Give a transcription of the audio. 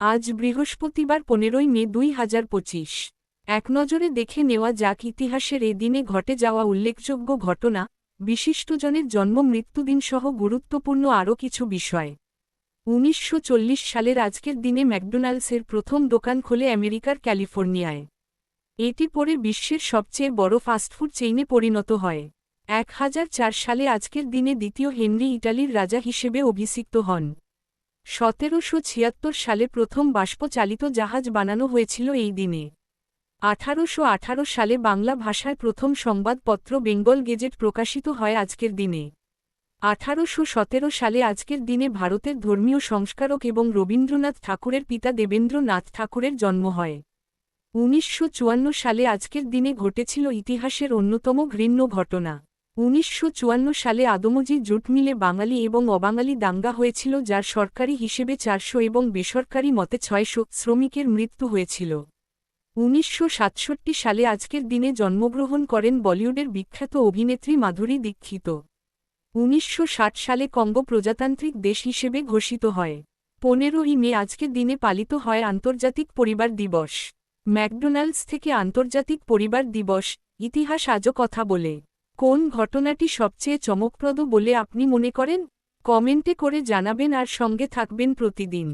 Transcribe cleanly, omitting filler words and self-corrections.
আজ বৃহস্পতিবার 15 মে 2025। এক নজরে দেখে নেওয়া যাক ইতিহাসের এ দিনে ঘটে যাওয়া উল্লেখযোগ্য ঘটনা, বিশিষ্টজনের জন্ম মৃত্যুদিন সহ গুরুত্বপূর্ণ আরও কিছু বিষয়। 1940 সালের আজকের দিনে ম্যাকডোনাল্ডসের প্রথম দোকান খোলে আমেরিকার ক্যালিফোর্নিয়ায়। এটি পরে বিশ্বের সবচেয়ে বড় ফাস্টফুড চেইনে পরিণত হয়। 1004 সালে আজকের দিনে দ্বিতীয় হেনরি ইটালির রাজা হিসেবে অভিষিক্ত হন। 1776 সালে প্রথম বাষ্পচালিত জাহাজ বানানো হয়েছিল এই দিনে। 1818 সালে বাংলা ভাষায় প্রথম সংবাদপত্র বেঙ্গল গেজেট প্রকাশিত হয় আজকের দিনে। 1817 সালে আজকের দিনে ভারতের ধর্মীয় সংস্কারক এবং রবীন্দ্রনাথ ঠাকুরের পিতা দেবেন্দ্রনাথ ঠাকুরের জন্ম হয়। 1954 সালে আজকের দিনে ঘটেছিল ইতিহাসের অন্যতম ঘৃণ্য ঘটনা। 1954 সালে আদমজি জুট মিলে বাঙালি এবং অবাঙালি দাঙ্গা হয়েছিল, যার সরকারি হিসেবে 400 এবং বেসরকারি মতে 600 শ্রমিকের মৃত্যু হয়েছিল। 1967 সালে আজকের দিনে জন্মগ্রহণ করেন বলিউডের বিখ্যাত অভিনেত্রী মাধুরী দীক্ষিত। 1960 সালে কঙ্গো প্রজাতান্ত্রিক দেশ হিসেবে ঘোষিত হয়। 15 মে আজকের দিনে পালিত হয় আন্তর্জাতিক পরিবার দিবস। ম্যাকডোনাল্ডস থেকে আন্তর্জাতিক পরিবার দিবস, ইতিহাস আজও কথা বলে। কোন ঘটনাটি সবচেয়ে চমকপ্রদ বলে আপনি মনে করেন? কমেন্টে করে জানাবেন আর সঙ্গে থাকবেন প্রতিদিন।